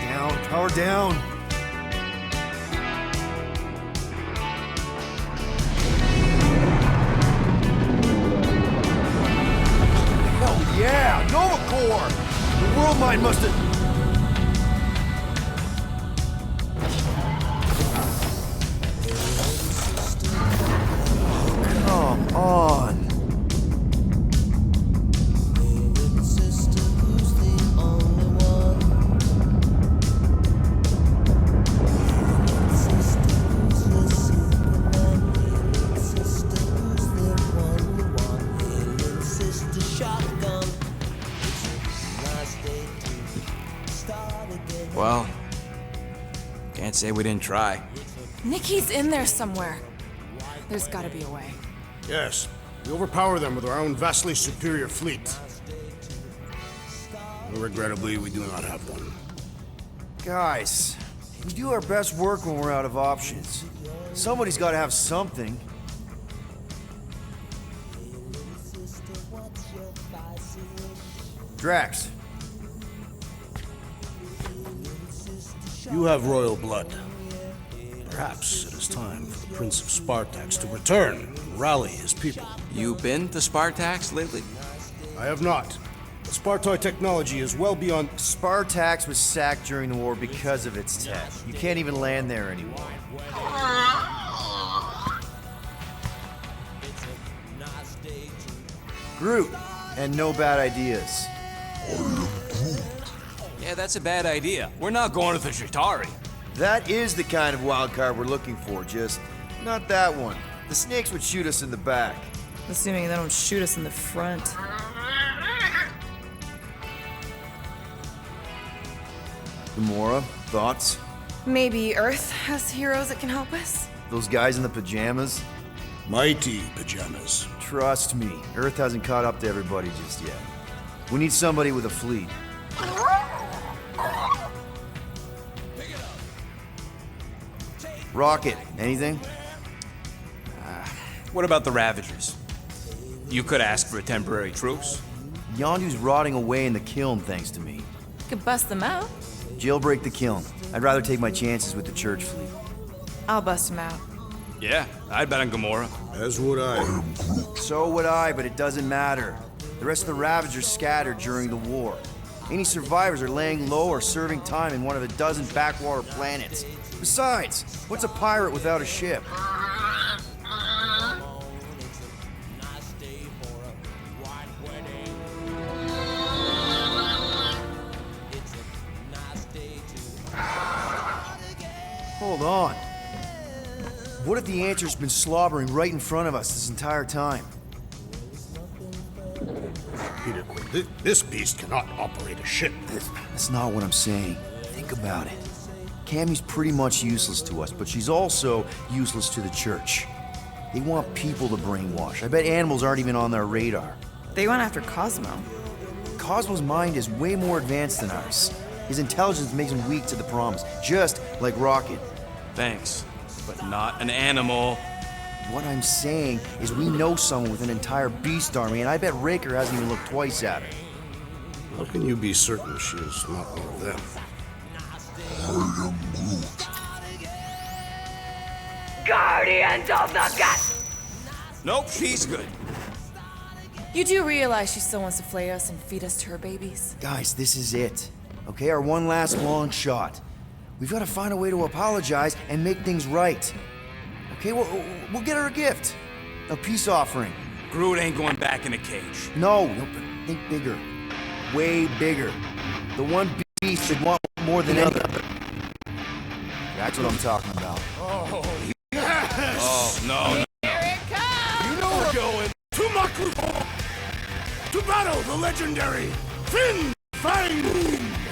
Down, power down. Hell yeah, Nova Core! The world mind must have... Come on. Well, can't say we didn't try. Nikki's in there somewhere. There's gotta be a way. Yes, we overpower them with our own vastly superior fleet. Regrettably, we do not have one. Guys, we do our best work when we're out of options. Somebody's got to have something. Drax. You have royal blood. Perhaps it is time for the Prince of Spartax to return and rally his people. You been to Spartax lately? I have not. The Spartoid technology is well beyond... Spartax was sacked during the war because of its tech. You can't even land there anymore. Groot, and no bad ideas. Yeah, that's a bad idea. We're not going to the Chitauri. That is the kind of wild card we're looking for, just not that one. The snakes would shoot us in the back. Assuming they don't shoot us in the front. Gamora, thoughts? Maybe Earth has heroes that can help us? Those guys in the pajamas? Mighty pajamas. Trust me, Earth hasn't caught up to everybody just yet. We need somebody with a fleet. Rocket, anything? What about the Ravagers? You could ask for a temporary truce. Yondu's rotting away in the kiln thanks to me. You could bust them out. Jailbreak the kiln. I'd rather take my chances with the church fleet. I'll bust them out. Yeah, I'd bet on Gamora. As would I. So would I, but it doesn't matter. The rest of the Ravagers scattered during the war. Any survivors are laying low or serving time in one of a dozen backwater planets. Besides, what's a pirate without a ship? Hold on. What if the Antec's been slobbering right in front of us this entire time? Peter Quill, this beast cannot operate a ship. That's not what I'm saying. Think about it. Cammy's pretty much useless to us, but she's also useless to the church. They want people to brainwash. I bet animals aren't even on their radar. They went after Cosmo. Cosmo's mind is way more advanced than ours. His intelligence makes him weak to the promise, just like Rocket. Thanks, but not an animal. What I'm saying is we know someone with an entire beast army, and I bet Raker hasn't even looked twice at her. How can you be certain she is not one of them? Guardians of the Gut! Nope, she's good. You do realize she still wants to flay us and feed us to her babies? Guys, this is it. Okay, our one last long shot. We've got to find a way to apologize and make things right. Okay, we'll get her a gift. A peace offering. Groot ain't going back in a cage. No, think bigger. Way bigger. The one beast should want more than any other. That's what I'm talking about. Oh, yes! Oh, no. Here it comes! You know we're going to Maklu to battle the legendary Fin Fang Boom!